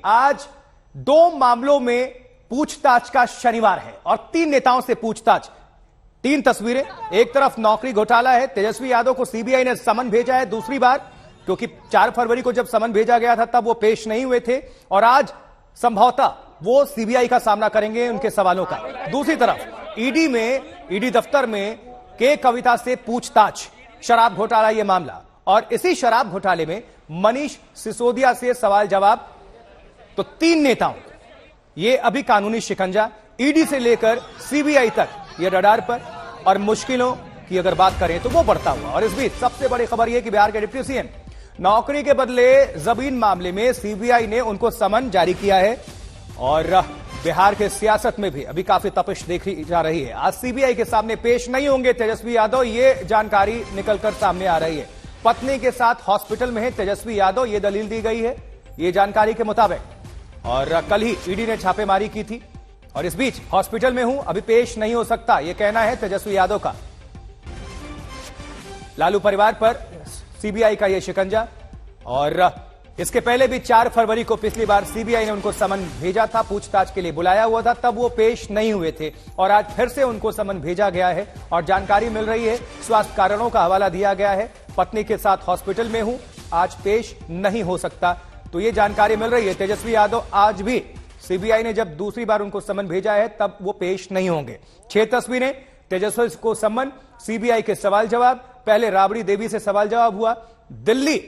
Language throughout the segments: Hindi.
आज 2 मामलों में पूछताछ का शनिवार है और 3 नेताओं से पूछताछ। 3 तस्वीरें। एक तरफ नौकरी घोटाला है, तेजस्वी यादव को सीबीआई ने समन भेजा है दूसरी बार, क्योंकि 4 फरवरी को जब समन भेजा गया था तब वो पेश नहीं हुए थे और आज संभवतः वो सीबीआई का सामना करेंगे उनके सवालों का। दूसरी तरफ ईडी दफ्तर में के कविता से पूछताछ, शराब घोटाला यह मामला, और इसी शराब घोटाले में मनीष सिसोदिया से सवाल जवाब। तो 3 नेताओं ये अभी कानूनी शिकंजा, ईडी से लेकर सीबीआई तक ये रडार पर, और मुश्किलों की अगर बात करें तो वो बढ़ता हुआ। और इस बीच सबसे बड़ी खबर यह कि बिहार के डिप्टी सीएम नौकरी के बदले जमीन मामले में सीबीआई ने उनको समन जारी किया है और बिहार के सियासत में भी अभी काफी तपिश देखी जा रही है। आज सीबीआई के सामने पेश नहीं होंगे तेजस्वी यादव, ये जानकारी निकलकर सामने आ रही है। पत्नी के साथ हॉस्पिटल में है तेजस्वी यादव, ये दलील दी गई है ये जानकारी के मुताबिक, और कल ही ईडी ने छापेमारी की थी। और इस बीच हॉस्पिटल में हूं, अभी पेश नहीं हो सकता, यह कहना है तेजस्वी यादव का। लालू परिवार पर सीबीआई का यह शिकंजा, और इसके पहले भी 4 फरवरी को पिछली बार सीबीआई ने उनको समन भेजा था, पूछताछ के लिए बुलाया हुआ था, तब वो पेश नहीं हुए थे और आज फिर से उनको समन भेजा गया है। और जानकारी मिल रही है, स्वास्थ्य कारणों का हवाला दिया गया है, पत्नी के साथ हॉस्पिटल में हूं, आज पेश नहीं हो सकता, तो ये जानकारी मिल रही है। तेजस्वी यादव आज भी सीबीआई ने जब दूसरी बार उनको समन भेजा है तब वो पेश नहीं होंगे। 6 तस्वीरें, तेजस्वी को समन, सीबीआई के सवाल जवाब, पहले राबड़ी देवी से सवाल जवाब हुआ, दिल्ली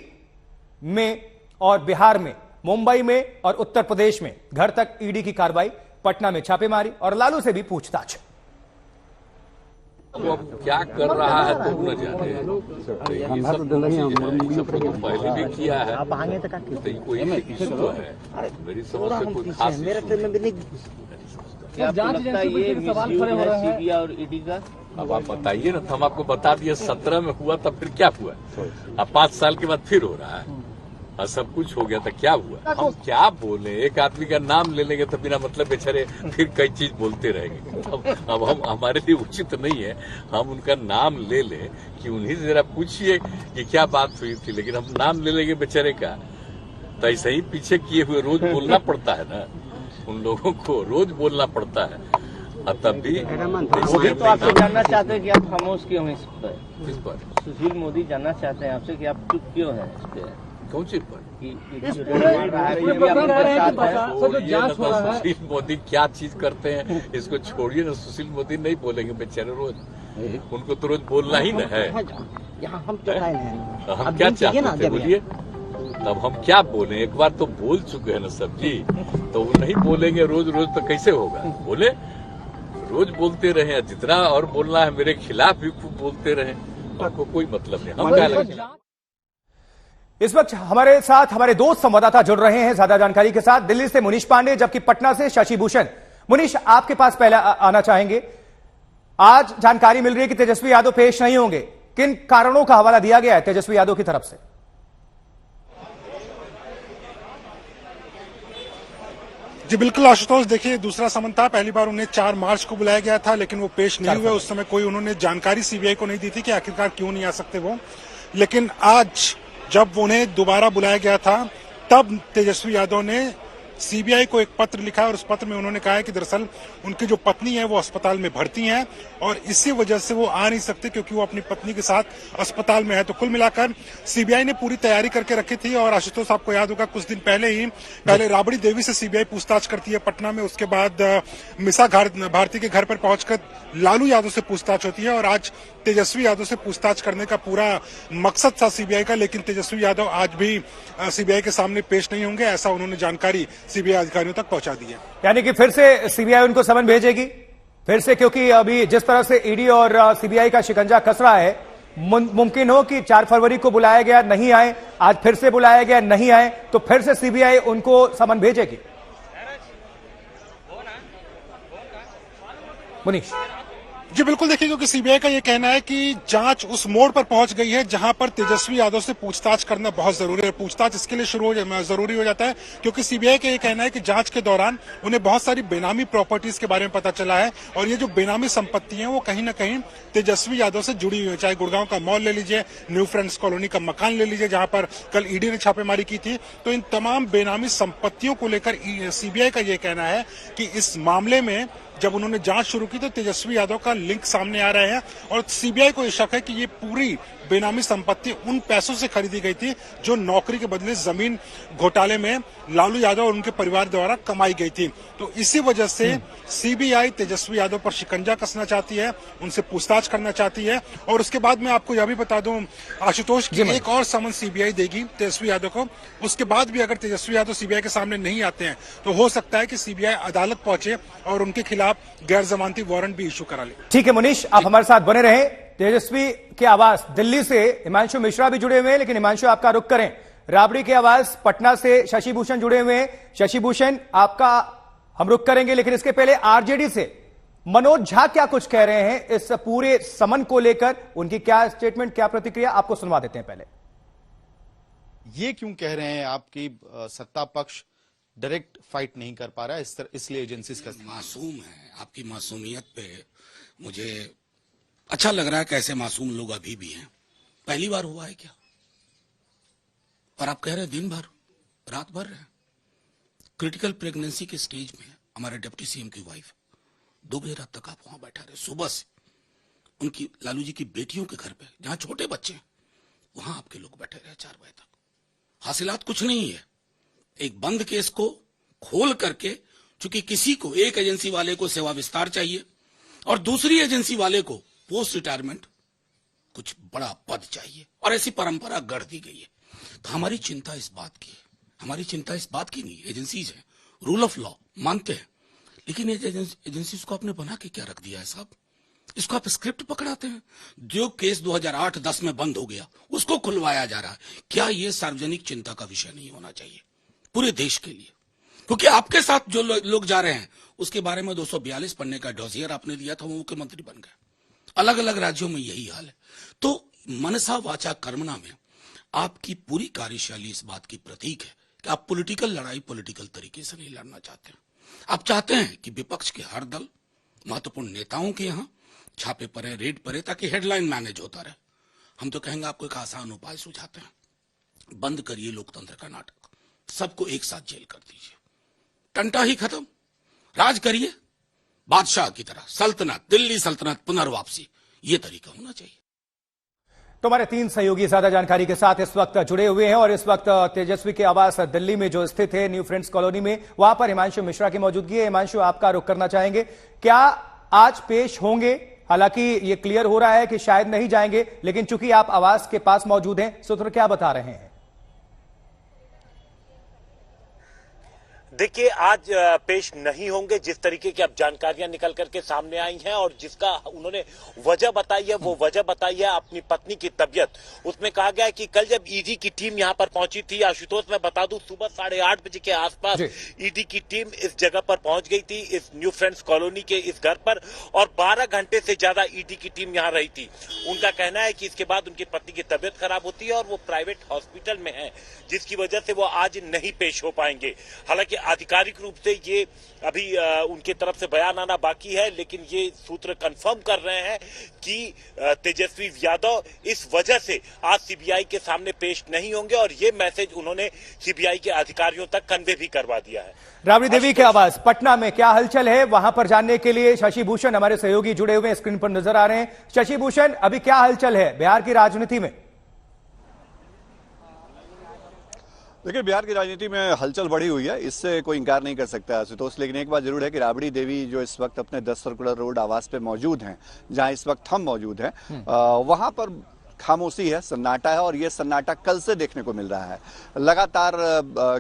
में और बिहार में, मुंबई में और उत्तर प्रदेश में घर तक ईडी की कार्रवाई, पटना में छापेमारी और लालू से भी पूछताछ। वो अब क्या कर रहा है तो न जाने, ये सब तो पहले भी किया है, तो कोई इशू तो है, मेरी समझ से कोई खास सीबीआई और ईडी का। अब आप बताइए ना, हम आपको बता दिए 17 में हुआ तब फिर क्या हुआ, अब 5 साल के बाद फिर हो रहा है, और सब कुछ हो गया था, क्या हुआ। हम क्या बोले, एक आदमी का नाम ले लेंगे तो बिना मतलब बेचारे फिर कई चीज बोलते रहेंगे। अब हम हमारे लिए उचित नहीं है हम उनका नाम ले लें कि उन्हीं से जरा पूछिए कि क्या बात हुई थी, लेकिन हम नाम ले लेंगे बेचारे का, तो ऐसे ही पीछे किए हुए रोज बोलना पड़ता है ना, उन लोगों को रोज बोलना पड़ता है। तब भी तो आपसे जानना चाहते हैं कि आप खामोश क्यों हैं इस पर? सुशील मोदी जानना चाहते हैं आपसे कि आप चुप क्यों हैं इस पे? कौन सी पर? सुशील मोदी क्या चीज करते हैं इसको छोड़िए ना, सुशील मोदी नहीं बोलेंगे बेचारे रोज, उनको तो रोज बोलना ही ना है। हम क्या चाहते थे बोलिए, तब हम क्या बोले, एक बार तो बोल चुके हैं ना सब जी, तो वो नहीं बोलेंगे रोज रोज तो कैसे होगा। बोले रोज बोलते रहे, जितना और बोलना है मेरे खिलाफ भी खूब बोलते रहे, आपको कोई मतलब नहीं। हम क्या लगता है। इस वक्त हमारे साथ हमारे 2 संवाददाता जुड़ रहे हैं ज्यादा जानकारी के साथ। दिल्ली से मुनीश पांडे, जबकि पटना से शशि भूषण। मुनीश, आपके पास पहले आना चाहेंगे। आज जानकारी मिल रही है कि तेजस्वी यादव पेश नहीं होंगे, किन कारणों का हवाला दिया गया है तेजस्वी यादव की तरफ से? जी बिल्कुल आशुतोष, देखिए दूसरा समन था, पहली बार उन्हें 4 मार्च को बुलाया गया था, लेकिन वो पेश नहीं हुए। उस समय कोई उन्होंने जानकारी सीबीआई को नहीं दी थी कि आखिरकार क्यों नहीं आ सकते वो। लेकिन आज जब उन्हें दोबारा बुलाया गया था तब तेजस्वी यादव ने सीबीआई को एक पत्र लिखा और उस पत्र में उन्होंने कहा है कि दरअसल उनकी जो पत्नी है वो अस्पताल में भर्ती हैं और इसी वजह से वो आ नहीं सकते क्योंकि वो अपनी पत्नी के साथ अस्पताल में है। तो कुल मिलाकर सीबीआई ने पूरी तैयारी करके रखी थी और आशुतोष आपको याद होगा कुछ दिन पहले राबड़ी देवी से सीबीआई पूछताछ करती है पटना में, उसके बाद मिसा भारती के घर पर पहुंचकर लालू यादव से पूछताछ होती है और आज तेजस्वी यादव से पूछताछ करने का पूरा मकसद था सीबीआई का। लेकिन तेजस्वी यादव आज भी सीबीआई के सामने पेश नहीं होंगे, ऐसा उन्होंने जानकारी सीबीआई अधिकारियों तक पहुंचा दी है। यानी कि फिर से सीबीआई उनको समन भेजेगी फिर से, क्योंकि अभी जिस तरह से ईडी और सीबीआई का शिकंजा कस रहा है, मुमकिन हो कि 4 फरवरी को बुलाया गया नहीं आए, आज फिर से बुलाया गया नहीं आए, तो फिर से सीबीआई उनको समन भेजेगी। मुनीश जी बिल्कुल, देखिए क्योंकि सीबीआई का ये कहना है कि जांच उस मोड़ पर पहुंच गई है जहां पर तेजस्वी यादव से पूछताछ करना बहुत जरूरी है। पूछताछ इसके लिए जरूरी हो जाता है क्योंकि सीबीआई का ये कहना है कि जांच के दौरान उन्हें बहुत सारी बेनामी प्रॉपर्टीज के बारे में पता चला है और ये जो बेनामी संपत्ति है वो कहीं ना कहीं तेजस्वी यादव से जुड़ी हुई है। चाहे गुड़गांव का मॉल ले लीजिए, न्यू फ्रेंड्स कॉलोनी का मकान ले लीजिए जहां पर कल ईडी ने छापेमारी की थी, तो इन तमाम बेनामी संपत्तियों को लेकर सीबीआई का ये कहना है कि इस मामले में जब उन्होंने जांच शुरू की तो तेजस्वी यादव का लिंक सामने आ रहे हैं और सीबीआई को यह शक है कि ये पूरी बेनामी संपत्ति उन पैसों से खरीदी गई थी जो नौकरी के बदले जमीन घोटाले में लालू यादव और उनके परिवार द्वारा कमाई गई थी। तो इसी वजह से सीबीआई तेजस्वी यादव पर शिकंजा कसना चाहती है, उनसे पूछताछ करना चाहती है। और उसके बाद मैं आपको यह भी बता दूं आशुतोष की एक और समन सीबीआई देगी तेजस्वी यादव को। उसके बाद भी अगर तेजस्वी यादव सीबीआई के सामने नहीं आते हैं तो हो सकता है कि सीबीआई अदालत पहुंचे और उनके खिलाफ गैर जमानती वारंट भी इशू करा ले। ठीक है मुनीश, आप हमारे साथ बने रहें। तेजस्वी के आवास दिल्ली से हिमांशु मिश्रा भी जुड़े हुए हैं, लेकिन हिमांशु आपका रुख करें। राबड़ी के आवास पटना से शशि भूषण जुड़े हुए हैं। शशि भूषण, आपका हम रुख करेंगे, लेकिन इसके पहले आरजेडी से मनोज झा क्या कुछ कह रहे हैं इस पूरे समन को लेकर, उनकी क्या स्टेटमेंट, क्या प्रतिक्रिया, आपको सुनवा देते हैं। पहले ये क्यों कह रहे हैं आपकी सत्ता पक्ष डायरेक्ट फाइट नहीं कर पा रहा है, इसलिए एजेंसीज का मासूम है। आपकी मासूमियत पे मुझे अच्छा लग रहा है, कैसे मासूम लोग अभी भी हैं। पहली बार हुआ है क्या? और आप कह रहे हैं दिन भर रात भर है। क्रिटिकल प्रेगनेंसी के स्टेज में हमारे डिप्टी सीएम की वाइफ 2 बजे रात तक आप वहां बैठा रहे, सुबह से उनकी लालू जी की बेटियों के घर पे जहां छोटे बच्चे हैं वहां आपके लोग बैठे रहे 4 बजे तक। हासिलात कुछ नहीं है। एक बंद केस को खोल करके, चूंकि किसी को एक एजेंसी वाले को सेवा विस्तार चाहिए और दूसरी एजेंसी वाले को पोस्ट रिटायरमेंट कुछ बड़ा पद चाहिए, और ऐसी परंपरा गढ़ दी गई है। तो हमारी चिंता इस बात की है, हमारी चिंता इस बात की नहीं, एजेंसीज है, रूल ऑफ लॉ मानते हैं, लेकिन एजेंसीज को आपने बना के क्या रख दिया है साहब? इसको आप स्क्रिप्ट पकड़ाते हैं। जो केस 2008-10 में बंद हो गया उसको खुलवाया जा रहा है। क्या यह सार्वजनिक चिंता का विषय नहीं होना चाहिए पूरे देश के लिए? क्योंकि आपके साथ जो लोग जा रहे हैं उसके बारे में 242 पन्ने का डॉसियर आपने लिया था, वो मुख्यमंत्री बन गए। अलग अलग राज्यों में यही हाल है। तो मनसा वाचा कर्मणा में आपकी पूरी कार्यशैली इस बात की प्रतीक है कि आप पॉलिटिकल लड़ाई पॉलिटिकल तरीके से नहीं लड़ना चाहते हैं। आप चाहते हैं कि विपक्ष के हर दल, महत्वपूर्ण नेताओं के यहां छापे पड़े, रेड पड़े, ताकि हेडलाइन मैनेज होता रहे। हम तो कहेंगे आपको एक आसान उपाय सुझाते हैं, बंद करिए लोकतंत्र का नाटक, सबको एक साथ जेल कर दीजिए, टंटा ही खत्म, राज करिए बादशाह की तरह, सल्तनत, दिल्ली सल्तनत पुनर्वापसी, ये तरीका होना चाहिए। तो हमारे 3 सहयोगी ज्यादा जानकारी के साथ इस वक्त जुड़े हुए हैं और इस वक्त तेजस्वी के आवास दिल्ली में जो स्थित है न्यू फ्रेंड्स कॉलोनी में, वहां पर हिमांशु मिश्रा की मौजूदगी है। हिमांशु, आपका रुख करना चाहेंगे, क्या आज पेश होंगे? हालांकि ये क्लियर हो रहा है कि शायद नहीं जाएंगे, लेकिन चूंकि आप आवास के पास मौजूद हैं, सूत्र क्या बता रहे हैं? देखिए, आज पेश नहीं होंगे। जिस तरीके की अब जानकारियां निकल करके सामने आई हैं और जिसका उन्होंने वजह बताई है, वो वजह बताई है अपनी पत्नी की तबीयत। उसमें कहा गया है कि कल जब ईडी की टीम यहां पर पहुंची थी, आशुतोष मैं बता दूं सुबह 8:30 बजे के आसपास ईडी की टीम इस जगह पर पहुंच गई थी, इस न्यू फ्रेंड्स कॉलोनी के इस घर पर, और 12 घंटे से ज्यादा ईडी की टीम यहां रही थी। उनका कहना है कि इसके बाद उनकी पत्नी की तबीयत खराब होती है और वो प्राइवेट हॉस्पिटल में है, जिसकी वजह से वो आज नहीं पेश हो पाएंगे। हालांकि आधिकारिक रूप से ये अभी उनकी तरफ से बयान आना बाकी है, लेकिन ये सूत्र कंफर्म कर रहे हैं कि तेजस्वी यादव इस वजह से आज सीबीआई के सामने पेश नहीं होंगे, और ये मैसेज उन्होंने सीबीआई के अधिकारियों तक कन्वे भी करवा दिया है। राबड़ी देवी के आवास पटना में क्या हलचल है, वहां पर जानने के लिए शशि भूषण हमारे सहयोगी जुड़े हुए स्क्रीन पर नजर आ रहे हैं। शशि भूषण, अभी क्या हलचल है बिहार की राजनीति में? देखिए, बिहार की राजनीति में हलचल बढ़ी हुई है, इससे कोई इंकार नहीं कर सकता आशुतोष। लेकिन एक बात जरूर है कि राबड़ी देवी जो इस वक्त अपने 10 सर्कुलर रोड आवास पे मौजूद हैं, जहां इस वक्त हम मौजूद हैं, वहां पर खामोशी है, सन्नाटा है, और ये सन्नाटा कल से देखने को मिल रहा है। लगातार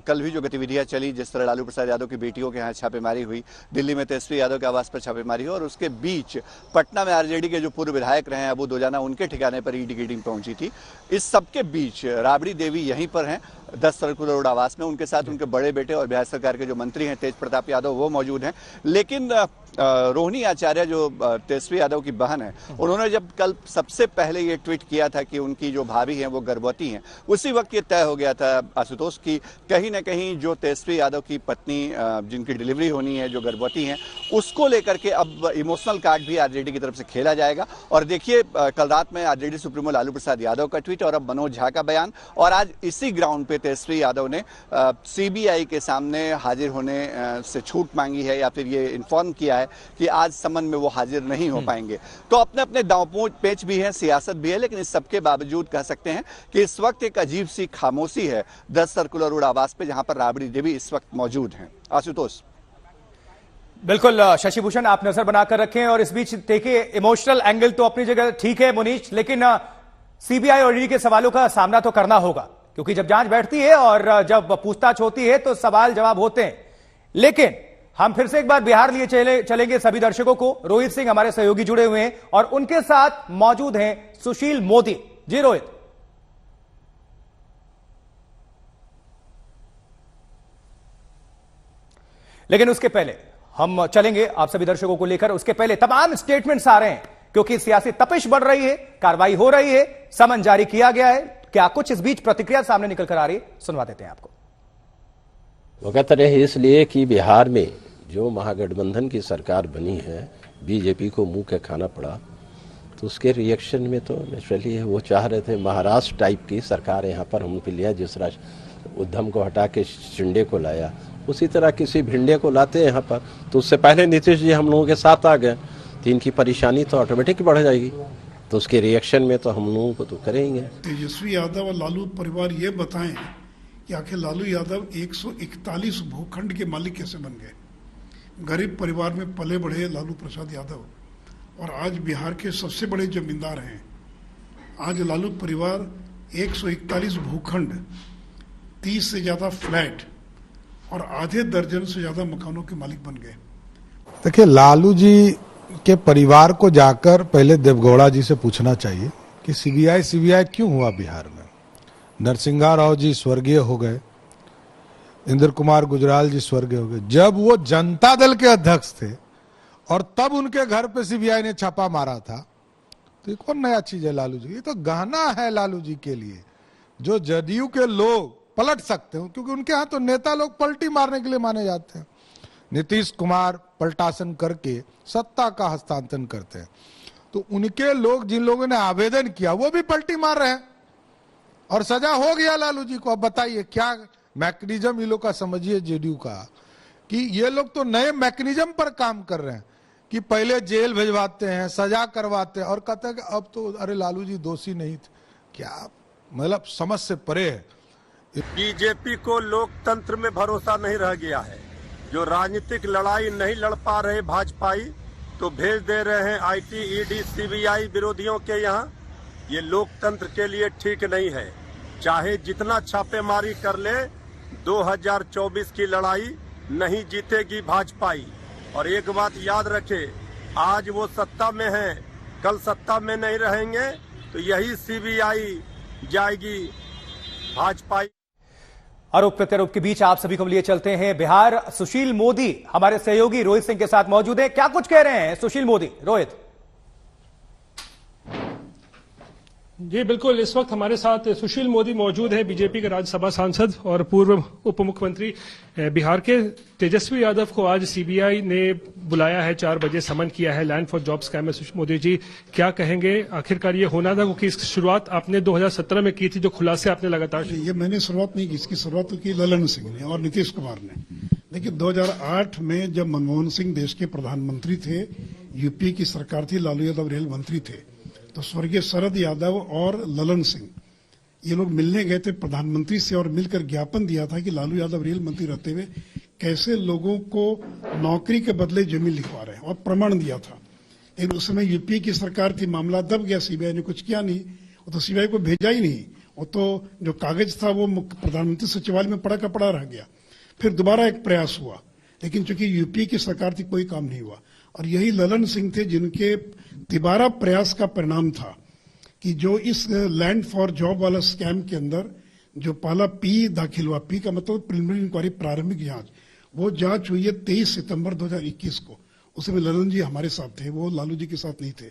कल भी जो गतिविधियां चली, जिस तरह लालू प्रसाद यादव की बेटियों के यहाँ छापेमारी हुई, दिल्ली में तेजस्वी यादव के आवास पर छापेमारी हुई, और उसके बीच पटना में आरजेडी के जो पूर्व विधायक रहे हैं अबू दोजाना, उनके ठिकाने पर ईडी की टीम पहुंची थी। इस सबके बीच राबड़ी देवी यहीं पर हैं 10 सर्कुलर रोड आवास में। उनके साथ उनके बड़े बेटे और बिहार सरकार के जो मंत्री हैं तेज प्रताप यादव वो मौजूद हैं। लेकिन रोहिणी आचार्य जो तेजस्वी यादव की बहन है, उन्होंने जब कल सबसे पहले ये ट्वीट किया था कि उनकी जो भाभी हैं वो गर्भवती हैं, उसी वक्त ये तय हो गया था आशुतोष की कहीं ना कहीं जो तेजस्वी यादव की पत्नी जिनकी डिलीवरी होनी है, जो गर्भवती हैं, उसको लेकर के अब इमोशनल कार्ड भी आरजेडी की तरफ से खेला जाएगा। और देखिए कल रात में आरजेडी सुप्रीमो लालू प्रसाद यादव का ट्वीट और अब मनोज झा का बयान, और आज इसी ग्राउंड पे तेजस्वी यादव ने सीबीआई के सामने हाजिर होने से छूट मांगी है या फिर ये इन्फॉर्म किया है कि आज समन में वो हाजिर नहीं हो पाएंगे। तो अपने अपने दांव पेच भी है, सियासत भी है, लेकिन इस सबके बावजूद कह सकते हैं कि इस वक्त एक अजीब सी खामोशी है 10 सर्कुलर रोड आवास पे, जहां पर राबड़ी देवी इस वक्त मौजूद हैं। आशुतोष। बिल्कुल शशि भूषण, आप नजर बनाकर रखें। और इस बीच देखिए इमोशनल एंगल तो अपनी जगह ठीक है मुनीश, लेकिन सीबीआई और ईडी के सवालों का सामना तो करना होगा, क्योंकि जब जांच बैठती है और जब पूछताछ होती है तो सवाल जवाब होते हैं। लेकिन हम फिर से एक बार बिहार लिए चलेंगे सभी दर्शकों को। रोहित सिंह हमारे सहयोगी जुड़े हुए हैं और उनके साथ मौजूद हैं सुशील मोदी। जी रोहित। लेकिन उसके पहले हम चलेंगे आप सभी दर्शकों को लेकर, उसके पहले तमाम स्टेटमेंट्स आ रहे हैं क्योंकि सियासी तपिश बढ़ रही है, कार्रवाई हो रही है, समन जारी किया गया है। क्या कुछ इस बीच प्रतिक्रिया सामने निकल कर आ रही है, सुनवा देते हैं आपको। वक्त रहे इसलिए कि बिहार में जो महागठबंधन की सरकार बनी है, बीजेपी को मुंह के खाना पड़ा, तो उसके रिएक्शन में तो नेचुरली वो चाह रहे थे महाराष्ट्र टाइप की सरकार यहाँ पर हमको लिया, जिस उद्धम को हटा के शिंदे को लाया, उसी तरह किसी भिंडे को लाते हैं यहाँ पर। तो उससे पहले नीतीश जी हम लोगों के साथ आ गए तो इनकी परेशानी तो ऑटोमेटिक बढ़ जाएगी, तो उसके रिएक्शन में तो हम लोगों को तो करेंगे। तेजस्वी यादव और लालू परिवार ये बताएं कि आखिर लालू यादव 141 भूखंड के मालिक कैसे बन गए। गरीब परिवार में पले बढ़े लालू प्रसाद यादव और आज बिहार के सबसे बड़े जमींदार हैं। आज लालू परिवार 141 भूखंड, 30 से ज्यादा फ्लैट और आधे दर्जन से ज्यादा मकानों के मालिक बन गए। देखिए, लालू जी के परिवार को जाकर पहले देवगौड़ा जी से पूछना चाहिए कि सीबीआई क्यों हुआ बिहार में। नरसिंहा राव जी स्वर्गीय हो गए, इंद्र कुमार गुजराल जी स्वर्गीय हो गए जब वो जनता दल के अध्यक्ष थे, और तब उनके घर पे सीबीआई ने छापा मारा था। तो ये कौन नया चीज है लालू जी? ये तो गहना है लालू जी के लिए, जो जदयू के लोग पलट सकते हो, क्योंकि उनके यहाँ तो नेता लोग पलटी मारने के लिए माने जाते हैं। नीतीश कुमार पलटासन करके सत्ता का हस्तांतरण करते हैं, तो उनके लोग, जिन लोगों ने आवेदन किया, वो भी पलटी मार रहे हैं और सजा हो गया लालू जी को। अब बताइए क्या मैकेनिज्म ये लोग का समझिए जेडीयू का, कि ये लोग तो नए मैकेनिज्म पर काम कर रहे हैं कि पहले जेल भिजवाते हैं, सजा करवाते हैं और कहते हैं कि अब तो अरे लालू जी दोषी नहीं थे। क्या मतलब समझ से परे है। बीजेपी को लोकतंत्र में भरोसा नहीं रह गया है। जो राजनीतिक लड़ाई नहीं लड़ पा रहे भाजपाई, तो भेज दे रहे हैं आईटी, ईडी, सीबीआई विरोधियों के यहाँ। ये लोकतंत्र के लिए ठीक नहीं है। चाहे जितना छापेमारी कर ले, 2024 की लड़ाई नहीं जीतेगी भाजपाई। और एक बात याद रखे, आज वो सत्ता में है, कल सत्ता में नहीं रहेंगे, तो यही सीबीआई जाएगी भाजपाई। आरोप प्रत्यारोप के बीच आप सभी को लिए चलते हैं बिहार। सुशील मोदी हमारे सहयोगी रोहित सिंह के साथ मौजूद हैं। क्या कुछ कह रहे हैं सुशील मोदी? रोहित। जी बिल्कुल, इस वक्त हमारे साथ सुशील मोदी मौजूद हैं, बीजेपी के राज्यसभा सांसद और पूर्व उप मुख्यमंत्री बिहार के। तेजस्वी यादव को आज सीबीआई ने बुलाया है, 4 बजे समन किया है लैंड फॉर जॉब स्कैम में। सुशील मोदी जी क्या कहेंगे? आखिरकार ये होना था, क्योंकि इसकी शुरुआत आपने 2017 में की थी, जो खुलासे आपने लगातार। ये मैंने शुरुआत नहीं की, इसकी शुरुआत तो की ललन सिंह ने और नीतीश कुमार ने। देखिए 2008 में जब मनमोहन सिंह देश के प्रधानमंत्री थे, यूपी की सरकार थी, लालू यादव रेल मंत्री थे, तो स्वर्गीय शरद यादव और ललन सिंह ये लोग मिलने गए थे प्रधानमंत्री से और मिलकर ज्ञापन दिया था कि लालू यादव रेल मंत्री रहते हुए कैसे लोगों को नौकरी के बदले जमीन लिखवा रहे हैं, और प्रमाण दिया था। लेकिन उस समय यूपी की सरकार थी, मामला दब गया, सीबीआई ने कुछ किया नहीं, वो तो सीबीआई को भेजा ही नहीं। वो तो जो कागज था वो प्रधानमंत्री सचिवालय में पड़ा का पड़ा रह गया। फिर दोबारा एक प्रयास हुआ, लेकिन चूंकि यूपी की सरकार थी कोई काम नहीं हुआ। और यही ललन सिंह थे जिनके तिबारा प्रयास का परिणाम था कि जो इस लैंड फॉर जॉब वाला स्कैम के अंदर जो पहला पी दाखिल हुआ, पी का मतलब प्रिलिमिनरी इंक्वायरी, प्रारंभिक जांच, वो जांच हुई है 23 सितंबर 2021 को। उसमें ललन जी हमारे साथ थे, वो लालू जी के साथ नहीं थे।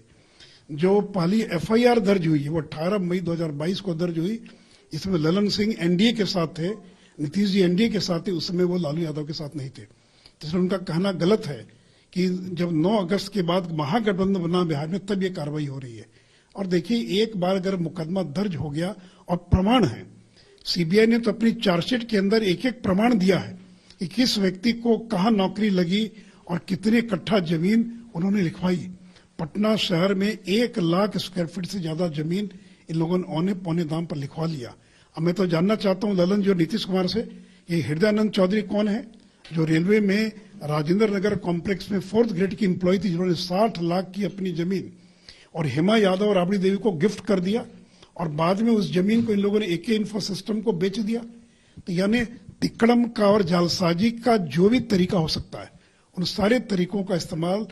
जो पहली FIR दर्ज हुई है वो 18 मई 2022 को दर्ज हुई। इसमें ललन सिंह NDA के साथ थे, नीतीश जी NDA के साथ थे, उसमें वो लालू यादव के साथ नहीं थे। इसलिए उनका कहना गलत है कि जब 9 अगस्त के बाद महागठबंधन बना बिहार में तब ये कार्रवाई हो रही है। और देखिए, एक बार अगर मुकदमा दर्ज हो गया और प्रमाण है, सीबीआई ने तो अपनी चार्जशीट के अंदर एक एक प्रमाण दिया है कि किस व्यक्ति को कहाँ नौकरी लगी और कितने कट्ठा जमीन उन्होंने लिखवाई। पटना शहर में 1 लाख स्क्वायर फीट से ज्यादा जमीन इन लोगों ने औने पौने दाम पर लिखवा लिया। अब मैं तो जानना चाहता हूं ललन जो नीतीश कुमार से, ये हृदयानंद चौधरी कौन है जो रेलवे में राजेंद्र नगर कॉम्प्लेक्स में 4th ग्रेड की एम्प्लॉय थी, जिन्होंने 60 लाख की अपनी जमीन और हेमा यादव और राबड़ी देवी को गिफ्ट कर दिया और बाद में उस जमीन को इन लोगों ने AK इंफो सिस्टम को बेच दिया। तो यानी तिकड़म का और जालसाजी का जो भी तरीका हो सकता है, उन सारे तरीकों का इस्तेमाल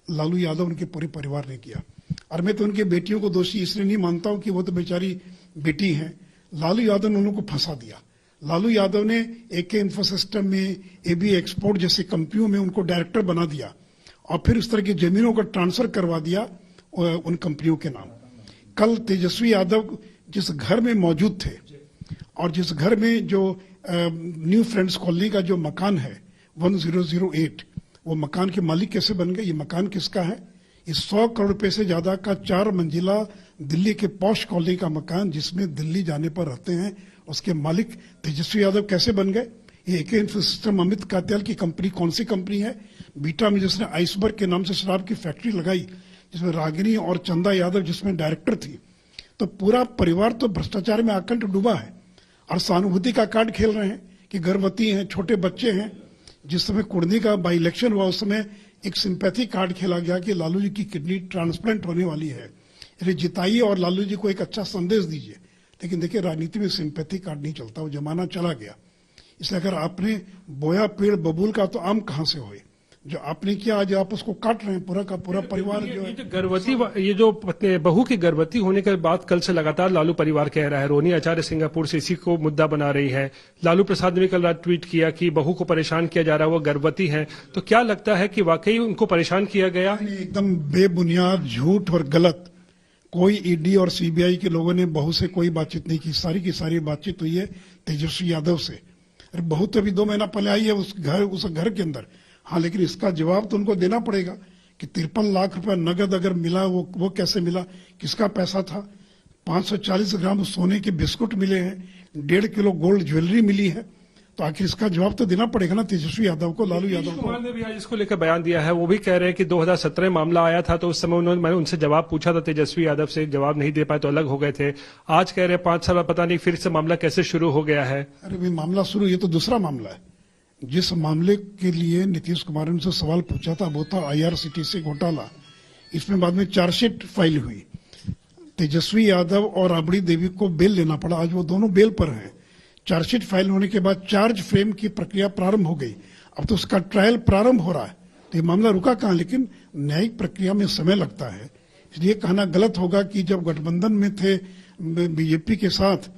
लालू यादव उनके पूरे परिवार ने किया। और मैं तो उनकी बेटियों को दोषी इसलिए नहीं मानता हूं कि वो तो बेचारी बेटी हैं। लालू यादव ने उनको फंसा दिया। लालू यादव ने AK इंफो सिस्टम में, AB एक्सपोर्ट जैसे कंपनियों में उनको डायरेक्टर बना दिया और फिर उस तरह की जमीनों का ट्रांसफर करवा दिया उन कंपनियों के नाम। कल तेजस्वी यादव जिस घर में मौजूद थे और जिस घर में जो न्यू फ्रेंड्स कॉलोनी का जो मकान है 1008, वो मकान के मालिक कैसे बन गए? ये मकान किसका है? इस 100 करोड़ रुपए से ज्यादा का 4 मंजिला दिल्ली के पॉश कॉलोनी का मकान जिसमें दिल्ली जाने पर रहते हैं, उसके मालिक तेजस्वी यादव कैसे बन गए? ये AK info system Amit Katyal की कंपनी कौन सी कंपनी है? बीटा में जिसने आइसबर्ग के नाम से शराब की फैक्ट्री लगाई, जिसमें रागिनी और चंदा यादव जिसमें डायरेक्टर थी। तो पूरा परिवार तो भ्रष्टाचार में आकंठ डूबा है और सहानुभूति का कार्ड खेल रहे हैं कि गर्भवती हैं, छोटे बच्चे हैं। जिस समय कुर्नी का बाई इलेक्शन हुआ उस समय एक सिंपैथी कार्ड खेला गया कि लालू जी की किडनी ट्रांसप्लांट होने वाली है, अरे जिताइए और लालू जी को एक अच्छा संदेश दीजिए। लेकिन देखिए, राजनीति में सिंपैथी कार्ड नहीं चलता, वो जमाना चला गया। इसलिए अगर आपने बोया पेड़ बबूल का तो आम कहां से होए? जो आपने किया आज आप उसको काट रहे हैं, पूरा का पूरा परिवार जो है। गर्भवती, ये जो बहू की गर्भवती होने के बाद कल से लगातार लालू परिवार कह रहा है, रोनी आचार्य सिंगापुर से इसी को मुद्दा बना रही है। लालू प्रसाद ने कल रात ट्वीट किया कि बहू को परेशान किया जा रहा है, वो गर्भवती है। तो क्या लगता है कि वाकई उनको परेशान किया गया? एकदम बेबुनियाद झूठ और गलत। कोई ED और CBI के लोगों ने बहू से कोई बातचीत नहीं की, सारी की सारी बातचीत हुई है तेजस्वी यादव से। अरे बहू तो अभी 2 महीना पहले आई है उस घर के अंदर। हाँ, लेकिन इसका जवाब तो उनको देना पड़ेगा कि 53 लाख रुपया नगद अगर मिला, वो कैसे मिला, किसका पैसा था? 540 ग्राम सोने के बिस्कुट मिले हैं, 1.5 किलो गोल्ड ज्वेलरी मिली है। तो आखिर इसका जवाब तो देना पड़ेगा ना तेजस्वी यादव को, लालू यादव को। कुमार ने भी आज इसको लेकर बयान दिया है। वो भी कह रहे हैं कि 2017 मामला आया था तो उस समय मैंने उनसे जवाब पूछा था, तेजस्वी यादव से जवाब नहीं दे पाए तो अलग हो गए थे। आज कह रहे हैं 5 साल पता नहीं फिर से मामला कैसे शुरू हो गया है। अरे भाई, मामला शुरू, ये तो दूसरा मामला है। जिस मामले के लिए नीतीश कुमार ने उनसे सवाल पूछा था वो था IRCTC घोटाला। इसमें बाद में चार्जशीट फाइल हुई। तेजस्वी यादव और राबड़ी देवी को बेल लेना पड़ा, आज वो दोनों बेल पर हैं। चार्जशीट फाइल होने के बाद चार्ज फ्रेम की प्रक्रिया प्रारंभ हो गई, अब तो उसका ट्रायल प्रारंभ हो रहा है। तो ये मामला रुका कहां? लेकिन न्यायिक प्रक्रिया में समय लगता है, इसलिए कहना गलत होगा कि जब गठबंधन में थे बीजेपी के साथ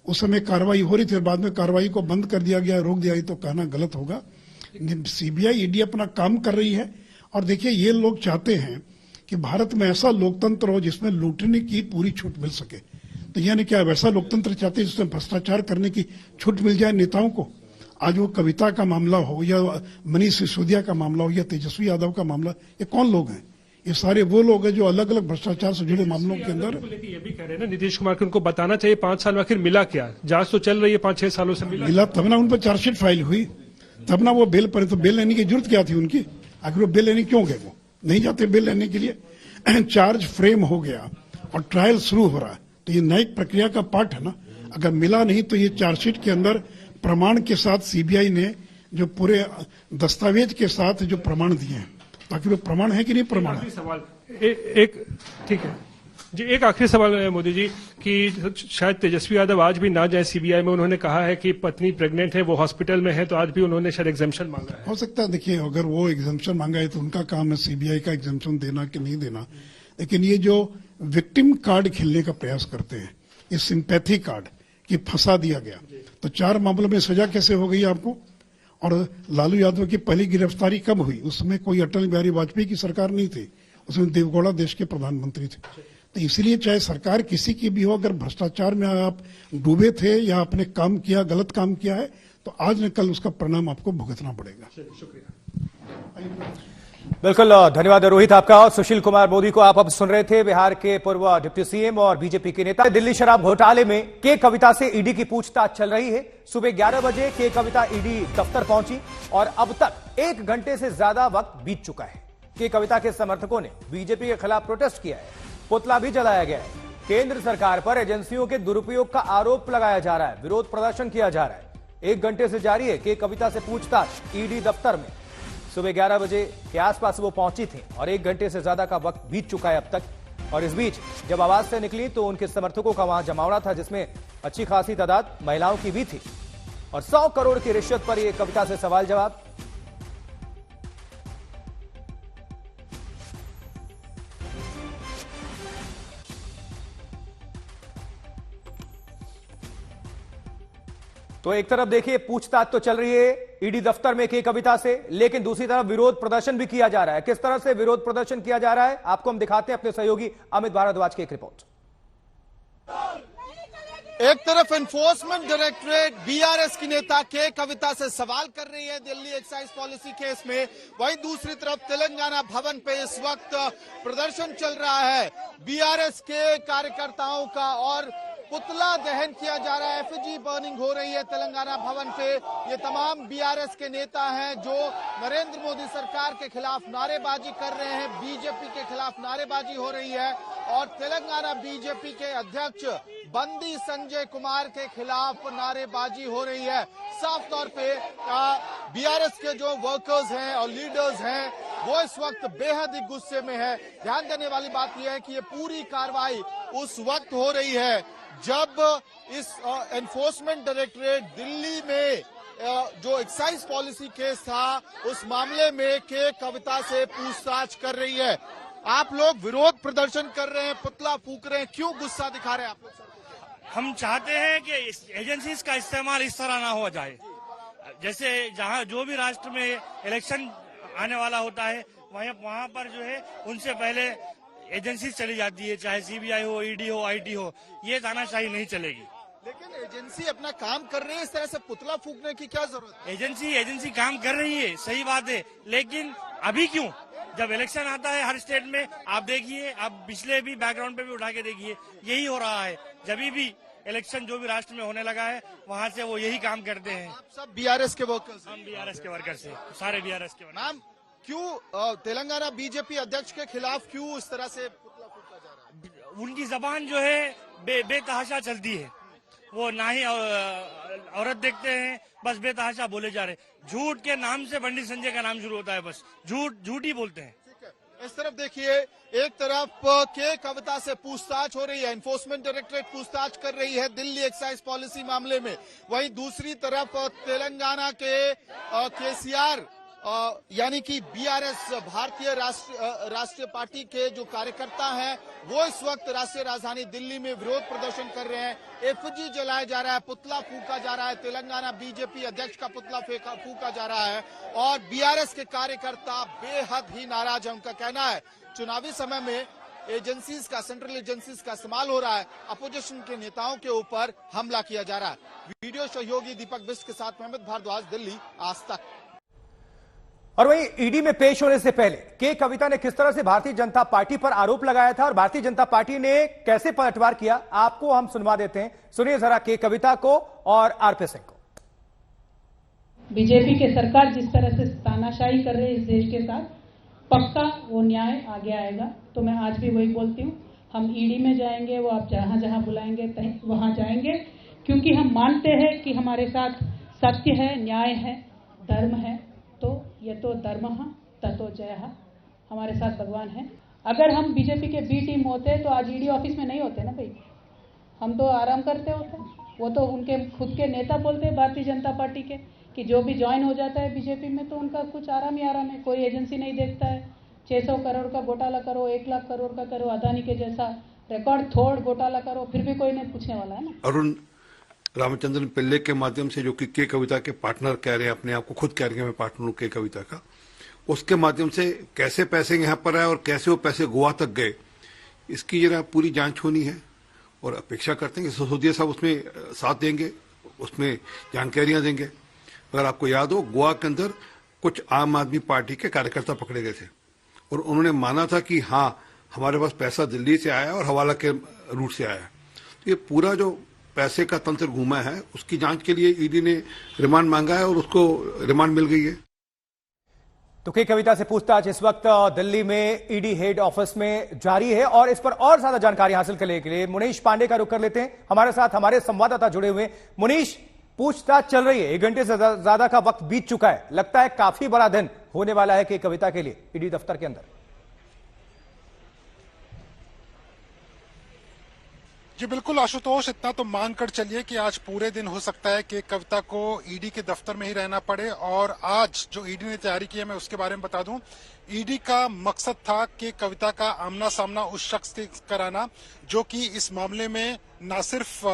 उस समय कार्रवाई हो रही थी और बाद में कार्रवाई को बंद कर दिया गया, रोक दिया गया, तो कहना गलत होगा। CBI ED अपना काम कर रही है। और देखिए, ये लोग चाहते हैं कि भारत में ऐसा लोकतंत्र हो जिसमें लूटने की पूरी छूट मिल सके। तो यानी क्या वैसा लोकतंत्र चाहते हैं जिसमें भ्रष्टाचार करने की छूट मिल जाए नेताओं को? आज वो कविता का मामला हो या मनीष सिसोदिया का मामला हो या तेजस्वी यादव का मामला, ये कौन लोग हैं? ये सारे वो लोग हैं जो अलग अलग भ्रष्टाचार से जुड़े मामलों के अंदर। ये भी कह रहे हैं ना नीतीश कुमार को, उनको बताना चाहिए 5 साल में आखिर मिला क्या? जांच तो चल रही है 5-6 सालों से। मिला तब ना उन पर चार्जशीट फाइल हुई, तब ना वो बेल पर। तो बेल लेने की जरूरत क्या थी उनकी? आखिर वो बेल लेने क्यों गए? वो नहीं जाते बेल लेने के लिए। चार्ज फ्रेम हो गया और ट्रायल शुरू हो रहा है, तो ये न्यायिक प्रक्रिया का पार्ट है ना। अगर मिला नहीं तो ये चार्जशीट के अंदर प्रमाण के साथ CBI ने जो पूरे दस्तावेज के साथ जो प्रमाण दिए हैं, बाकी वो प्रमाण है कि नहीं प्रमाण है? सवाल एक ठीक है जी, एक आखिरी सवाल है मोदी जी कि शायद तेजस्वी यादव आज भी ना जाए CBI में। उन्होंने कहा है कि पत्नी प्रेग्नेंट है, वो हॉस्पिटल में है, तो आज भी उन्होंने शायद एग्जाम्पशन मांगा है। हो सकता है, देखिए अगर वो एग्जाम्पशन मांगा है तो उनका काम है CBI का एग्जाम्पशन देना कि नहीं देना। लेकिन ये जो विक्टिम कार्ड खेलने का प्रयास करते हैं, ये सिंपैथी कार्ड, कि फंसा दिया गया। तो 4 मामलों में सजा कैसे हो गई आपको? और लालू यादव की पहली गिरफ्तारी कब हुई? उसमें कोई अटल बिहारी वाजपेयी की सरकार नहीं थी, उसमें देवगौड़ा देश के प्रधानमंत्री थे। तो इसलिए चाहे सरकार किसी की भी हो, अगर भ्रष्टाचार में आप डूबे थे या आपने काम किया, गलत काम किया है, तो आज न कल उसका परिणाम आपको भुगतना पड़ेगा। बिल्कुल, धन्यवाद रोहित आपका। और सुशील कुमार मोदी को आप अब सुन रहे थे, बिहार के पूर्व डिप्टी सीएम और बीजेपी के नेता। दिल्ली शराब घोटाले में के कविता से ईडी की पूछताछ चल रही है। सुबह 11 बजे के कविता ईडी दफ्तर पहुंची और अब तक 1 घंटे से ज्यादा वक्त बीत चुका है। के कविता के समर्थकों ने बीजेपी के खिलाफ प्रोटेस्ट किया है, पुतला भी जलाया गया है। केंद्र सरकार पर एजेंसियों के दुरुपयोग का आरोप लगाया जा रहा है, विरोध प्रदर्शन किया जा रहा है। 1 घंटे से जारी है के कविता से पूछताछ ईडी दफ्तर में। सुबह 11 बजे के आसपास वो पहुंची थी और 1 घंटे से ज्यादा का वक्त बीत चुका है अब तक। और इस बीच जब आवाज से निकली तो उनके समर्थकों का वहां जमावड़ा था, जिसमें अच्छी खासी तादाद महिलाओं की भी थी। और 100 करोड़ की रिश्वत पर यह कविता से सवाल जवाब। तो एक तरफ देखिए पूछताछ तो चल रही है ईडी दफ्तर में के कविता से, लेकिन दूसरी तरफ विरोध प्रदर्शन भी किया जा रहा है। किस तरह से विरोध प्रदर्शन किया जा रहा है आपको हम दिखाते हैं अपने सहयोगी अमित भारद्वाज की एक रिपोर्ट। एक तरफ एनफोर्समेंट डायरेक्टरेट बीआरएस की नेता के कविता से सवाल कर रही है दिल्ली एक्साइज पॉलिसी केस में, वहीं दूसरी तरफ तेलंगाना भवन पे इस वक्त प्रदर्शन चल रहा है बीआरएस के कार्यकर्ताओं का और पुतला दहन किया जा रहा है, एफिजी बर्निंग हो रही है तेलंगाना भवन पे। ये तमाम बीआरएस के नेता हैं जो नरेंद्र मोदी सरकार के खिलाफ नारेबाजी कर रहे हैं, बीजेपी के खिलाफ नारेबाजी हो रही है और तेलंगाना बीजेपी के अध्यक्ष बंदी संजय कुमार के खिलाफ नारेबाजी हो रही है। साफ तौर पे बीआरएस के जो वर्कर्स हैं और लीडर्स हैं वो इस वक्त बेहद ही गुस्से में है। ध्यान देने वाली बात यह है कि ये पूरी कार्रवाई उस वक्त हो रही है जब इस एनफोर्समेंट डायरेक्टरेट दिल्ली में जो एक्साइज पॉलिसी केस था उस मामले में के कविता से पूछताछ कर रही है। आप लोग विरोध प्रदर्शन कर रहे हैं, पुतला फूंक रहे हैं, क्यों गुस्सा दिखा रहे हैं आप लोग? हम चाहते हैं कि एजेंसीज का इस्तेमाल इस तरह ना हो जाए। जैसे जहां जो भी राष्ट्र में इलेक्शन आने वाला होता है वहां पर जो है उनसे पहले एजेंसीज चली जाती है, चाहे सीबीआई हो, ईडी हो, आईटी हो, ये तानाशाही नहीं चलेगी। लेकिन एजेंसी अपना काम कर रही है, इस तरह से पुतला फूंकने की क्या जरूरत है? एजेंसी काम कर रही है, सही बात है, लेकिन अभी क्यों? जब इलेक्शन आता है हर स्टेट में, आप देखिए, आप पिछले भी बैकग्राउंड पे भी उठा के देखिए, यही हो रहा है। जब भी इलेक्शन जो भी राष्ट्र में होने लगा है वहां से वो यही काम करते हैं। आप सब बीआरएस के वर्कर्स? हम बीआरएस के वर्कर्स हैं, सारे बीआरएस के। मैम, क्यों तेलंगाना बीजेपी अध्यक्ष के खिलाफ क्यों इस तरह से पुतला फूंका जा रहा है? उनकी जबान जो है बेतहाशा चलती है, वो ना ही औरत देखते हैं, बस बेतहाशा बोले जा रहे। झूठ के नाम से पंडित संजय का नाम शुरू होता है, बस झूठ ही बोलते हैं। इस तरफ देखिए, एक तरफ के कविता से पूछताछ हो रही है, एनफोर्समेंट डायरेक्टरेट पूछताछ कर रही है दिल्ली एक्साइज पॉलिसी मामले में, वहीं दूसरी तरफ तेलंगाना के केसीआर यानी कि बीआरएस भारतीय राष्ट्रीय पार्टी के जो कार्यकर्ता हैं वो इस वक्त राष्ट्रीय राजधानी दिल्ली में विरोध प्रदर्शन कर रहे हैं। एफजी जलाया जा रहा है, पुतला फूंका जा रहा है, तेलंगाना बीजेपी अध्यक्ष का पुतला फूंका जा रहा है और बीआरएस के कार्यकर्ता बेहद ही नाराज है। उनका कहना है चुनावी समय में एजेंसीज का, सेंट्रल एजेंसीज का इस्तेमाल हो रहा है, अपोजिशन के नेताओं के ऊपर हमला किया जा रहा है। वीडियो सहयोगी दीपक बिस्ट के साथ मोहम्मद भारद्वाज, दिल्ली, आज तक। और वहीं ईडी में पेश होने से पहले के कविता ने किस तरह से भारतीय जनता पार्टी पर आरोप लगाया था और भारतीय जनता पार्टी ने कैसे पलटवार किया, आपको हम सुनवा देते हैं। सुनिए जरा के कविता को और आरपी सिंह को। बीजेपी के सरकार जिस तरह से तानाशाही कर रही है इस देश के साथ, पक्का वो न्याय आगे आएगा। तो मैं आज भी वही बोलती हूँ, हम ईडी में जाएंगे, वो आप जहां जहां बुलाएंगे वहां जाएंगे, क्योंकि हम मानते हैं कि हमारे साथ सत्य है, न्याय है, धर्म है। तो ये तो धर्म ततो जय, हमारे साथ भगवान है। अगर हम बीजेपी के बी टीम होते तो आज ईडी ऑफिस में नहीं होते ना भाई, हम तो आराम करते होते। वो तो उनके खुद के नेता बोलते हैं भारतीय जनता पार्टी के कि जो भी ज्वाइन हो जाता है बीजेपी में तो उनका कुछ आराम ही आराम है, कोई एजेंसी नहीं देखता है। 600 करोड़ का घोटाला करो, 1 लाख करोड़ का करो, अदानी के जैसा रिकॉर्ड तोड़ घोटाला करो, फिर भी कोई नहीं पूछने वाला है ना। अरुण, रामचंद्रन पिल्ले के माध्यम से, जो कि के कविता के पार्टनर कह रहे हैं, अपने आप को खुद कह रहे हैं मैं पार्टनर हूं के कविता का, उसके माध्यम से कैसे पैसे यहाँ पर आए और कैसे वो पैसे गोवा तक गए, इसकी जरा पूरी जांच होनी है। और अपेक्षा करते हैं कि सिसोदिया साहब उसमें साथ देंगे, उसमें जानकारियां देंगे। अगर आपको याद हो, गोवा के अंदर कुछ आम आदमी पार्टी के कार्यकर्ता पकड़े गए थे और उन्होंने माना था कि हाँ हमारे पास पैसा दिल्ली से आया और हवाला के रूट से आया। तो ये पूरा जो पैसे का तंत्र घूमा है, उसकी जांच के लिए ईडी ने रिमांड मांगा है और उसको रिमांड मिल गई है। तो के कविता से पूछताछ इस वक्त दिल्ली में ईडी हेड ऑफिस में जारी है और इस पर और ज्यादा जानकारी हासिल करने के लिए मुनीश पांडे का रुख कर लेते हैं। हमारे साथ हमारे संवाददाता जुड़े हुए। मुनीश, पूछताछ चल रही है, 1 घंटे से ज्यादा का वक्त बीत चुका है, लगता है काफी बड़ा दिन होने वाला है के कविता के लिए ईडी दफ्तर के अंदर। जी बिल्कुल आशुतोष, इतना तो मान कर चलिए कि आज पूरे दिन हो सकता है कि कविता को ईडी के दफ्तर में ही रहना पड़े। और आज जो ईडी ने तैयारी की है, मैं उसके बारे में बता दूं। ईडी का मकसद था कि कविता का आमना सामना उस शख्स से कराना जो कि इस मामले में न सिर्फ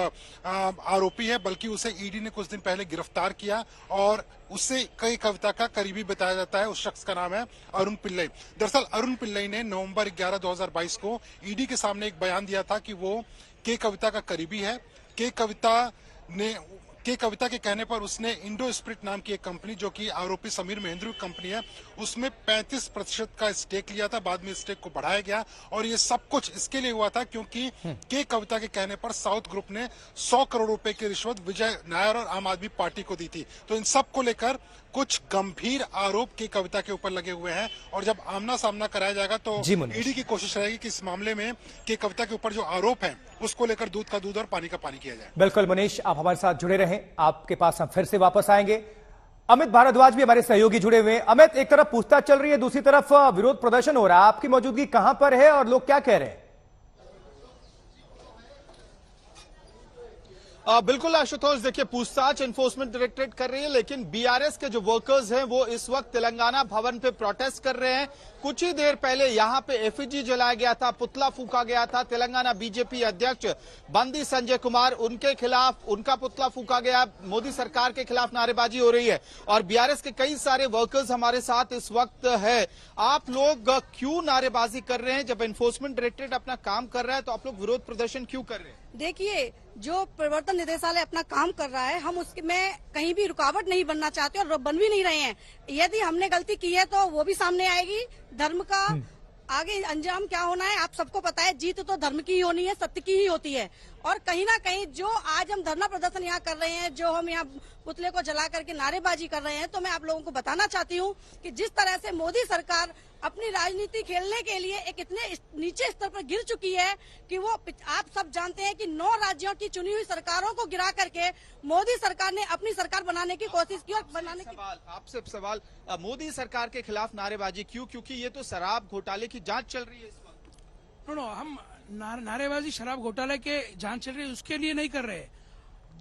आरोपी है बल्कि उसे ईडी ने कुछ दिन पहले गिरफ्तार किया और उससे कई कविता का करीबी बताया जाता है। उस शख्स का नाम है अरुण पिल्लई। दरअसल अरुण पिल्लई ने नवंबर 11, 2022 को ईडी के सामने एक बयान दिया था कि वो के कविता का करीबी है। के कविता के कहने पर उसने इंडो स्पिरिट नाम की एक कंपनी, जो कि आरोपी समीर महेंद्र की कंपनी है, उसमें 35% का स्टेक लिया था। बाद में स्टेक को बढ़ाया गया और ये सब कुछ इसके लिए हुआ था क्योंकि के कविता के कहने पर साउथ ग्रुप ने 100 करोड़ रुपए की रिश्वत विजय नायर और आम आदमी पार्टी को दी थी। तो इन सब को लेकर कुछ गंभीर आरोप के कविता के ऊपर लगे हुए हैं और जब आमना सामना कराया जाएगा तो ईडी की कोशिश रहेगी कि इस मामले में के कविता के ऊपर जो आरोप है उसको लेकर दूध का दूध और पानी का पानी किया जाए। बिल्कुल मुनीश, आप हमारे साथ जुड़े रहें, आपके पास हम फिर से वापस आएंगे। अमित भारद्वाज भी हमारे सहयोगी जुड़े हुए हैं। अमित, एक तरफ पूछताछ चल रही है, दूसरी तरफ विरोध प्रदर्शन हो रहा है, आपकी मौजूदगी कहां पर है और लोग क्या कह रहे हैं? बिल्कुल आशुतोष, देखिए पूछताछ एनफोर्समेंट डायरेक्टरेट कर रही है, लेकिन बीआरएस के जो वर्कर्स हैं वो इस वक्त तेलंगाना भवन पे प्रोटेस्ट कर रहे हैं। कुछ ही देर पहले यहाँ पे एफईजी जलाया गया था, पुतला फूका गया था। तेलंगाना बीजेपी अध्यक्ष बंदी संजय कुमार, उनके खिलाफ उनका पुतला फूका गया। मोदी सरकार के खिलाफ नारेबाजी हो रही है और बीआरएस के कई सारे वर्कर्स हमारे साथ इस वक्त है। आप लोग क्यों नारेबाजी कर रहे हैं? जब एनफोर्समेंट डायरेक्टरेट अपना काम कर रहा है तो आप लोग विरोध प्रदर्शन क्यों कर रहे हैं? देखिए, जो प्रवर्तन निदेशालय अपना काम कर रहा है, हम उसमें कहीं भी रुकावट नहीं बनना चाहते और बन भी नहीं रहे हैं। यदि हमने गलती की है तो वो भी सामने आएगी। धर्म का आगे अंजाम क्या होना है आप सबको पता है। जीत तो धर्म की ही होनी है, सत्य की ही होती है। और कहीं ना कहीं जो आज हम धरना प्रदर्शन यहाँ कर रहे हैं, जो हम यहाँ पुतले को जला करके नारेबाजी कर रहे हैं, तो मैं आप लोगों को बताना चाहती हूँ कि जिस तरह से मोदी सरकार अपनी राजनीति खेलने के लिए एक इतने नीचे स्तर पर गिर चुकी है कि वो आप सब जानते हैं कि 9 राज्यों की चुनी हुई सरकारों को गिरा करके मोदी सरकार ने अपनी सरकार बनाने की कोशिश की। और बनाने की आपसे सवाल, मोदी सरकार के खिलाफ नारेबाजी क्यों? क्योंकि ये तो शराब घोटाले की जांच चल रही है इस वक्त। नो, हम नारेबाजी शराब घोटाले के जांच चल रही है उसके लिए नहीं कर रहे।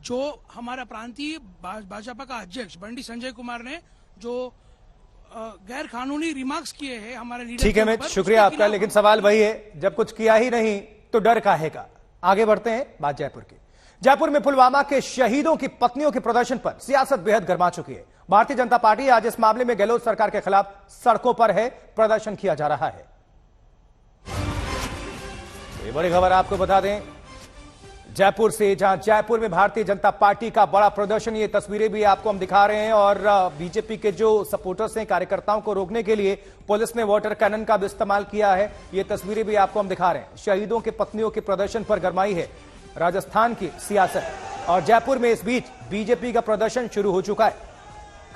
जो हमारा प्रांतीय भाजपा का अध्यक्ष बंडी संजय कुमार ने जो गैर कानूनी रिमार्क्स किए हैं हमारे लीडर, ठीक है अमित, शुक्रिया आपका। लेकिन सवाल वही है, जब कुछ किया ही नहीं तो डर काहे का? आगे बढ़ते हैं, बात जयपुर की। जयपुर में पुलवामा के शहीदों की पत्नियों के प्रदर्शन पर सियासत बेहद गर्मा चुकी है। भारतीय जनता पार्टी आज इस मामले में गहलोत सरकार के खिलाफ सड़कों पर है, प्रदर्शन किया जा रहा है। ये बड़ी खबर आपको बता दें जयपुर से, जहां जयपुर में भारतीय जनता पार्टी का बड़ा प्रदर्शन, ये तस्वीरें भी आपको हम दिखा रहे हैं। और बीजेपी के जो सपोर्टर्स हैं, कार्यकर्ताओं को रोकने के लिए पुलिस ने वाटर कैनन का भी इस्तेमाल किया है। ये तस्वीरें भी आपको हम दिखा रहे हैं। शहीदों के पत्नियों के प्रदर्शन पर गरमाई है राजस्थान की सियासत। और जयपुर में इस बीच बीजेपी का प्रदर्शन शुरू हो चुका है।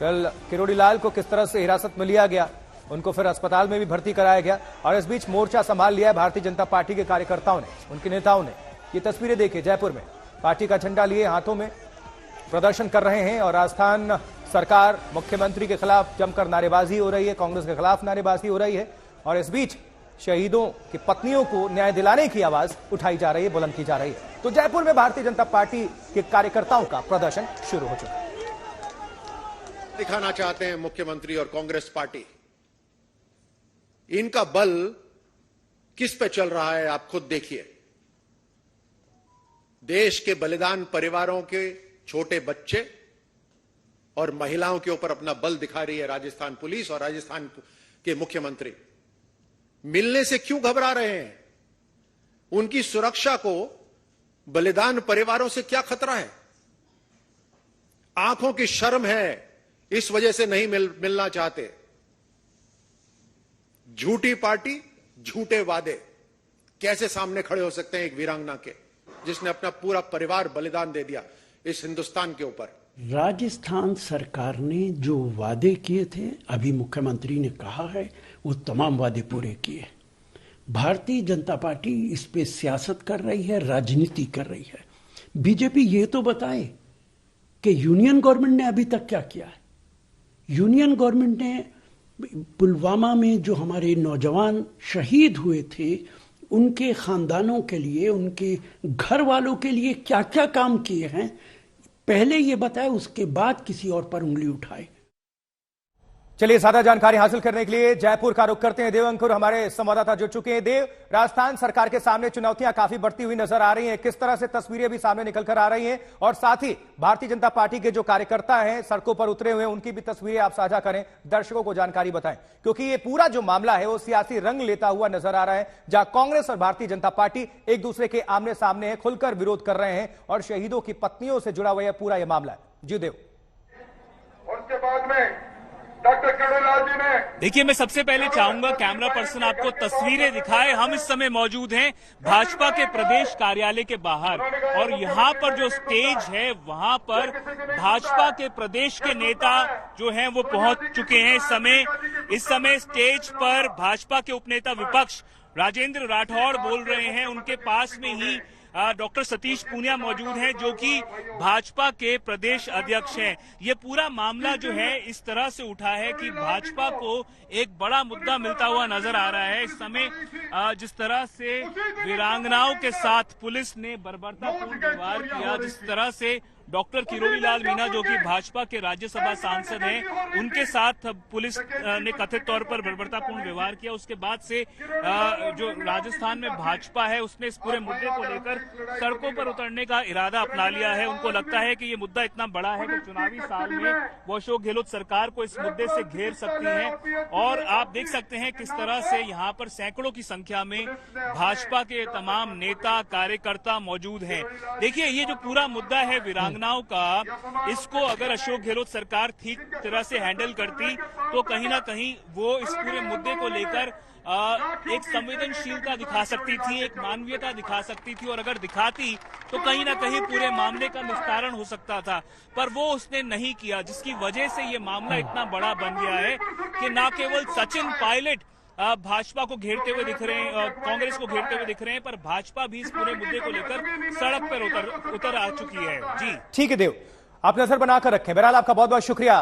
कल किरोड़ी लाल को किस तरह से हिरासत में लिया गया, उनको फिर अस्पताल में भी भर्ती कराया गया। और इस बीच मोर्चा संभाल लिया है भारतीय जनता पार्टी के कार्यकर्ताओं ने, उनके नेताओं ने। ये तस्वीरें देखिए, जयपुर में पार्टी का झंडा लिए हाथों में प्रदर्शन कर रहे हैं और राजस्थान सरकार, मुख्यमंत्री के खिलाफ जमकर नारेबाजी हो रही है, कांग्रेस के खिलाफ नारेबाजी हो रही है। और इस बीच शहीदों की पत्नियों को न्याय दिलाने की आवाज उठाई जा रही है, बुलंद की जा रही है। तो जयपुर में भारतीय जनता पार्टी के कार्यकर्ताओं का प्रदर्शन शुरू हो चुका है। दिखाना चाहते हैं मुख्यमंत्री और कांग्रेस पार्टी, इनका बल किस पे चल रहा है आप खुद देखिए। देश के बलिदान परिवारों के छोटे बच्चे और महिलाओं के ऊपर अपना बल दिखा रही है राजस्थान पुलिस और राजस्थान के मुख्यमंत्री। मिलने से क्यों घबरा रहे हैं? उनकी सुरक्षा को बलिदान परिवारों से क्या खतरा है? आंखों की शर्म है, इस वजह से नहीं मिलना चाहते। झूठी पार्टी, झूठे वादे कैसे सामने खड़े हो सकते हैं एक वीरांगना के, जिसने अपना पूरा परिवार बलिदान दे दिया इस हिंदुस्तान के ऊपर। राजस्थान सरकार ने जो वादे किए थे, अभी मुख्यमंत्री ने कहा है, वो तमाम वादे पूरे किए। भारतीय जनता पार्टी इस पे सियासत कर रही है, राजनीति कर रही है। बीजेपी ये तो बताए कि यूनियन गवर्नमेंट ने अभी तक क्या किया है। यूनियन गवर्नमेंट ने पुलवामा में जो हमारे नौजवान शहीद हुए थे, उनके खानदानों के लिए, उनके घर वालों के लिए क्या क्या काम किए हैं, पहले ये बताए, उसके बाद किसी और पर उंगली उठाए। चलिए, ज्यादा जानकारी हासिल करने के लिए जयपुर का रुख करते हैं। देव अंकुर हमारे संवाददाता जुड़ चुके हैं। देव, राजस्थान सरकार के सामने चुनौतियां काफी बढ़ती हुई नजर आ रही हैं, किस तरह से तस्वीरें भी सामने निकल कर आ रही हैं, और साथ ही भारतीय जनता पार्टी के जो कार्यकर्ता हैं सड़कों पर उतरे हुए, उनकी भी तस्वीरें आप साझा करें, दर्शकों को जानकारी बताएं, क्योंकि ये पूरा जो मामला है वो सियासी रंग लेता हुआ नजर आ रहा है, जहां कांग्रेस और भारतीय जनता पार्टी एक दूसरे के आमने सामने है, खुलकर विरोध कर रहे हैं और शहीदों की पत्नियों से जुड़ा हुआ यह पूरा यह मामला है। जी देव। उसके बाद में डॉक्टर किरोड़ीलाल जी ने, देखिए, मैं सबसे पहले चाहूंगा कैमरा पर्सन आपको तस्वीरें दिखाए। हम इस समय मौजूद हैं भाजपा के प्रदेश कार्यालय के बाहर, और यहाँ पर जो स्टेज है वहां पर भाजपा के प्रदेश के नेता जो हैं वो पहुंच चुके हैं। इस समय स्टेज पर भाजपा के उपनेता विपक्ष राजेंद्र राठौड़ बोल रहे हैं। उनके पास में ही डॉक्टर सतीश पूनिया मौजूद हैं, जो कि भाजपा के प्रदेश अध्यक्ष हैं। ये पूरा मामला जो है इस तरह से उठा है कि भाजपा को एक बड़ा मुद्दा मिलता हुआ नजर आ रहा है। इस समय जिस तरह से वीरांगनाओं के साथ पुलिस ने बर्बरतापूर्ण व्यवहार किया, जिस तरह से डॉक्टर किरोड़ीलाल मीणा जो कि भाजपा के राज्यसभा सांसद हैं, उनके साथ पुलिस ने कथित तौर पर बर्बरतापूर्ण व्यवहार किया, उसके बाद से जो राजस्थान में भाजपा है उसने इस पूरे मुद्दे को लेकर सड़कों पर उतरने का इरादा अपना लिया है। उनको लगता है कि ये मुद्दा इतना बड़ा है कि चुनावी साल में वो अशोक गहलोत सरकार को इस मुद्दे से घेर सकती है। और आप देख सकते हैं किस तरह से यहाँ पर सैकड़ों की संख्या में भाजपा के तमाम नेता कार्यकर्ता मौजूद हैं। देखिए, ये जो पूरा मुद्दा है वीरांगनाओं का, इसको अगर अशोक गहलोत सरकार ठीक तरह से हैंडल करती तो कहीं ना कहीं वो इस पूरे मुद्दे को लेकर एक संवेदनशीलता दिखा सकती थी, एक मानवीयता दिखा सकती थी, और अगर दिखाती तो कहीं ना कहीं पूरे मामले का निस्तारण हो सकता था, पर वो उसने नहीं किया, जिसकी वजह से ये मामला इतना बड़ा बन गया है कि न केवल सचिन पायलट भाजपा को घेरते हुए दिख रहे हैं, कांग्रेस को घेरते हुए दिख रहे हैं, पर भाजपा भी इस पूरे मुद्दे को लेकर सड़क पर उतर आ चुकी है। जी ठीक है देव, आप नजर बनाकर रखें। बहरहाल आपका बहुत बहुत शुक्रिया।